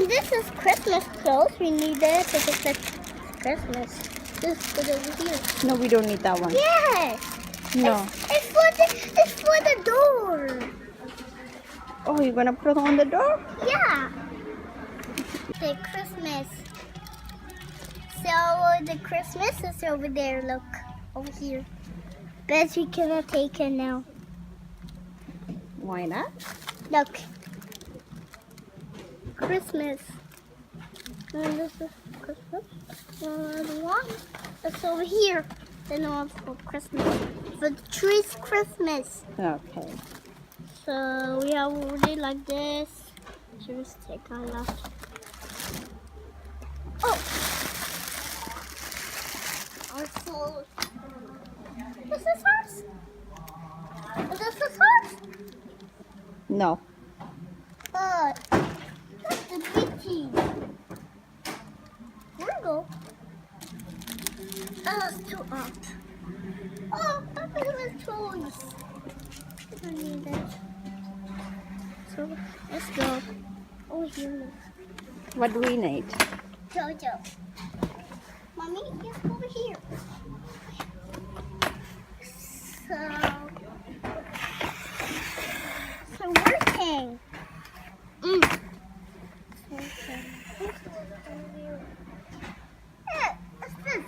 And this is Christmas clothes. We need it because it's Christmas. This put over here. No, we don't need that one. Yes. No. It's for the door. Oh, you're gonna put it on the door? Yeah. The Christmas. So the Christmas is over there. Look over here. Bet we cannot take it now. Why not? Look. Christmas. And this is Christmas. The one that's over here. The one for Christmas. For the tree's Christmas. Okay. So we have already like this. Just take our last. Oh! Our soul. This is ours? This is ours? No. That's the big team. Here we go. Oh, it's too up. Oh, Papa has toys. I don't need that. So, let's go. Oh, here. What do we need? Jojo. Mommy, get over here. So working. Okay. Yeah, what's this?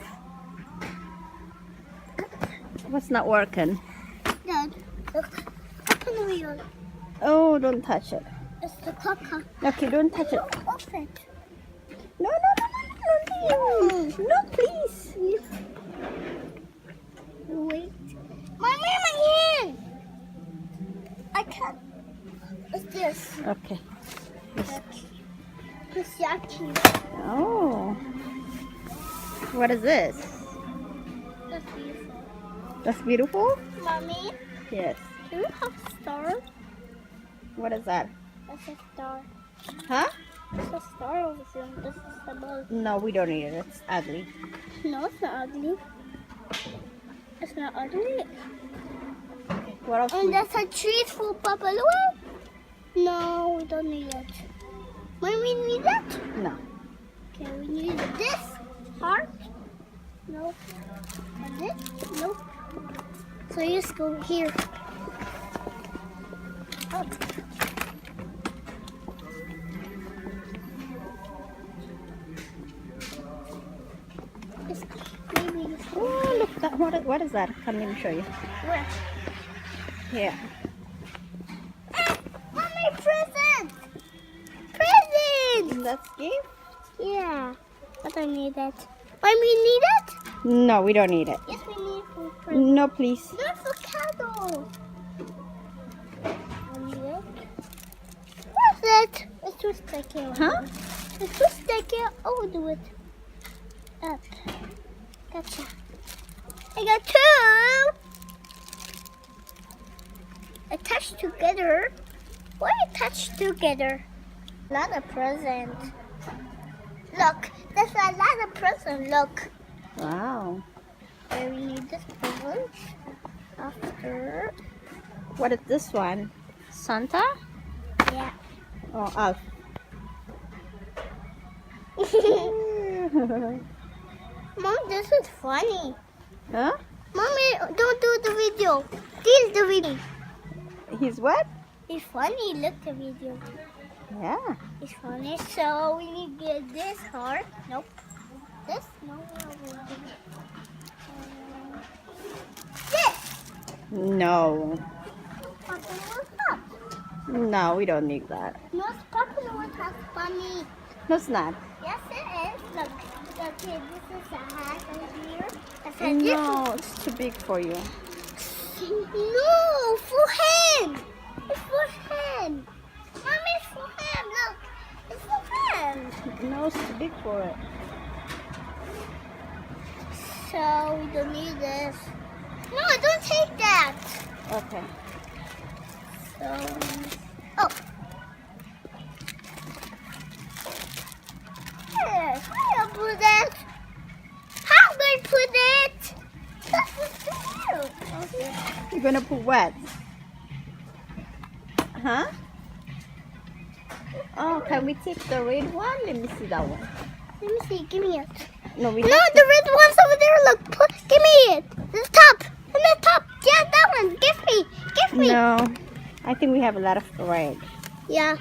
What's not working? Dad, look. Open the wheel. Oh, don't touch it. It's the caca. Okay, don't touch it. Open. No, no, please. Wait. My hand. I can't. What's this? Okay. It's yucky. Oh. What is this? That's beautiful. That's beautiful? Mommy, Yes. do you have stars? What is that? That's a star. Huh? There's a star over here. This is the ball. No, we don't need it. It's ugly. No, it's not ugly. It's not ugly. What else? And that's a treat for Papa Louie? No, we don't need it. When we need it? No. Okay, we need this heart. No. And this? No. So you just go here. Oh. It's maybe this one. Oh, look. What is that? Come let me show you. Where? Here. Mommy, present! Present! That's gift? Yeah, but I need it. When we need it? No, we don't need it. Yes, we need for present. No, please. Not for candles. I need it. What's it? It's too sticky. Huh? It's too sticky. Oh, we'll do it. Up. Gotcha. I got two. Attached together. Why attached together? Not a present. Look, there's a lot of present. Look. Wow. Okay, we need this present. After. What is this one? Santa? Yeah. Oh, Alf. Mom, this is funny. Huh? Mommy, don't do the video. This is the video. He's what? It's funny. Look the video. Yeah. It's funny. So we need to get this heart. Nope. This? No. This. No. Papa Noah's hat. No, we don't need that. No, it's Papa Noah's hat. Funny. No, it's not. Yes, it is. Look. Okay, this is a hat right here. It says No, it's too big for you. No, for him. It's for him. Mommy, it's for him. Look. It's for him. No, it's too big for it. So we don't need this. No, don't take that. Okay. So, oh. Yes, how do I put it? How do I put it? That's what to do. Okay. You're gonna put what? Huh? Oh, Can we take the red one? Let me see that one. Let me see. Give me it. No, we No, the red one's over there. Look, give me it. The top. And the top. Yeah, that one. Give me. Give me. No, I think we have a lot of red. Yeah.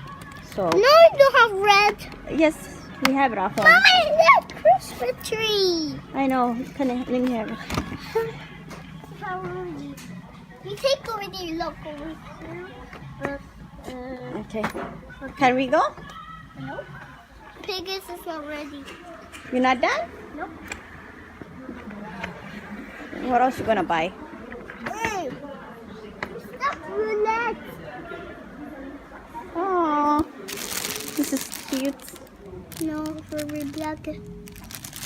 So No, we don't have red. yes, we have it at home. Mommy, that Christmas tree. I know. Let me have it. How rude. You take over there. Look over here. Okay. Can we go? Nope. Pegasus is not ready. You're not done? Nope. What else you gonna buy? Hey. Stop roulette. Oh, this is cute. No, very black.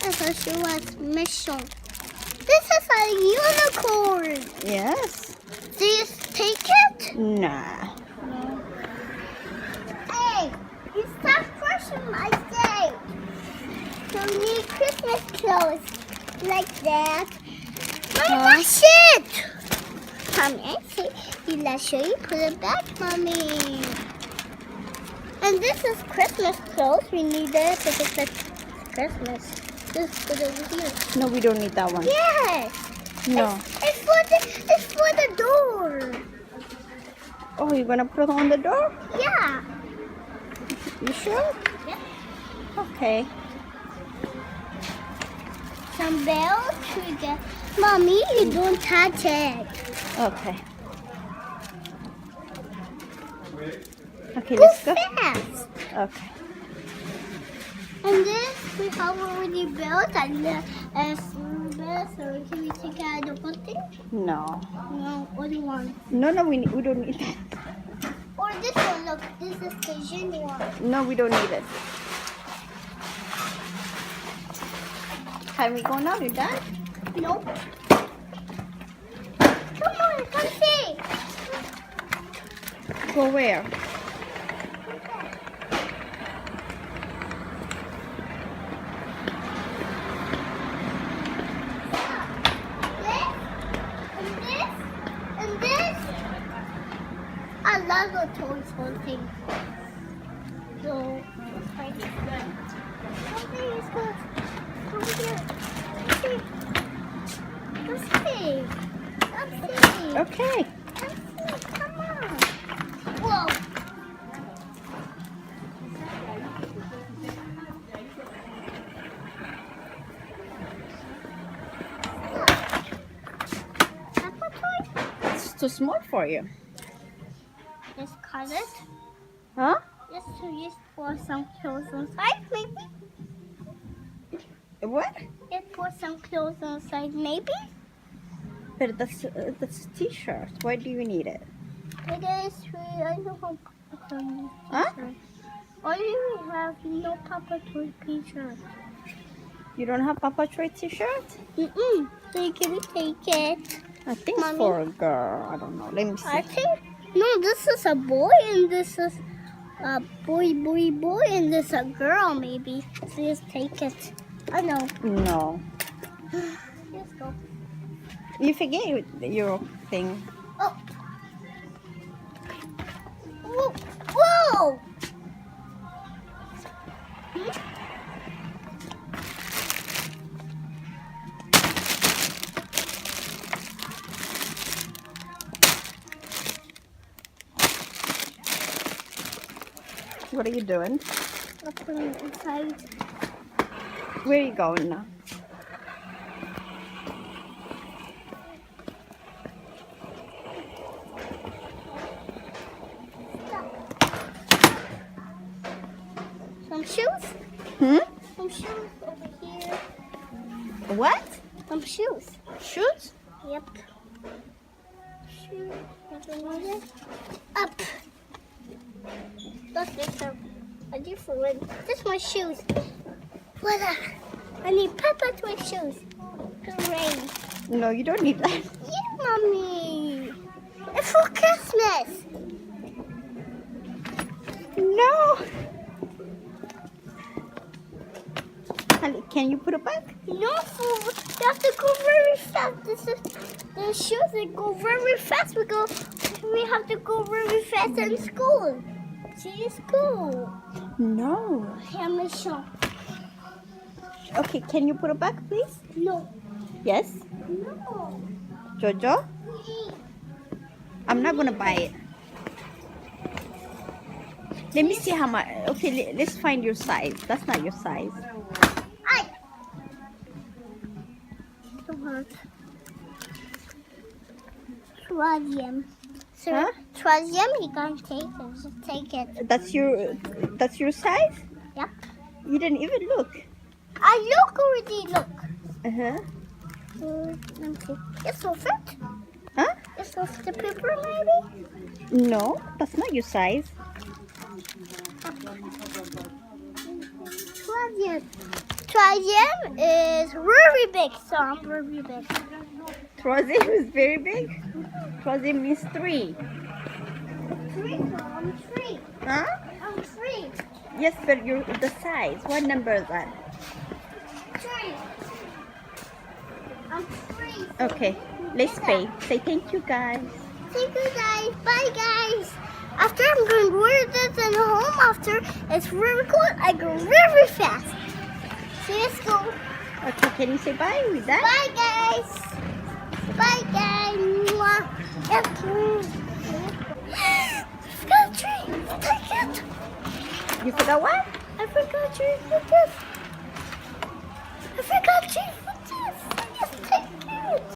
That's a show us mission. This is a unicorn. Yes. Do you take it? Nah. No. Hey, you stop crushing my day. So we need Christmas clothes like that. Mommy, that's it. Mommy, I see. Let's show you. Put it back, Mommy. And this is Christmas clothes. We need this because it's Christmas. Just put it over here. No, we don't need that one. Yes. No. It's for the door. Oh, you're gonna put it on the door? Yeah. You sure? Yeah. Okay. Some bells we get. Mommy, you don't touch it. Okay. Okay, Go let's go. fast. Okay. And this we have already built and so can we take out the one thing? No. No, only one. No, we don't need that. Or this one, look, this is the Jin one. No, we don't need it. Can we go now? You done? Nope. Come on, come see. Go where? And this. I love the toys hunting. So, it's right here. Something is good. Over here. Let's see. Let's see. Okay. Let's see. Come on. Whoa. That's a toy. It's too small for you. Just cut it. Huh? Just to use for some clothes inside, maybe. What? Just put some clothes inside, maybe. But that's t-shirt. Why do you need it? Because I don't have Papa Toy Huh? t-shirt. Only we have no Papa Toy t-shirt. You don't have Papa Troy t-shirt? So you can take it. I think Mommy? it's for a girl. I don't know. Let me see. I think, no, this is a boy and this is a boy, and this is a girl, maybe. So just take it. I know. No. Just go. You forget your thing. Oh. Whoa. Whoa. What are you doing? I'll put it inside. Where are you going now? Some shoes? Hmm? Some shoes over here. What? Some shoes. Shoes? Yep. Shoes. Nothing on it. Up. Let's make a different one. This is my shoes. Voila. I need Papa Toy shoes. Hooray. No, you don't need that. Yeah, Mommy. It's for Christmas. No. Honey, can you put it back? No, you have to go very fast. This is the shoes that go very fast. We have to go very fast in school. See, school. No. Let me show. Okay, can you put it back, please? No. Yes. No. Jojo? I'm not gonna buy it. Let me see how much. Okay, let's find your size. That's not your size. I. The word. Troisième. Huh? Troisième, you can take it. Just take it. That's your size? Yep. You didn't even look. I look already. Look. Uh-huh. Let me see. It's will fit. Huh? It's will fit the paper, maybe. No, that's not your size. Troisième is very big, so I'm very big. Troisième is very big. Troisième means 3. I'm three. Huh? I'm three. Yes, but the size. What number is that? Three. I'm three. Okay, let's pay. Say thank you, guys. Thank you, guys. Bye, guys. After I'm going to wear this at home, after it's really cool, I go very fast. See you school. Okay, can you say bye with that? Bye, guys. Bye, guys. Mwah. Forgot a tree. Take it. You forgot what? I forgot a tree. Take it. I forgot a tree.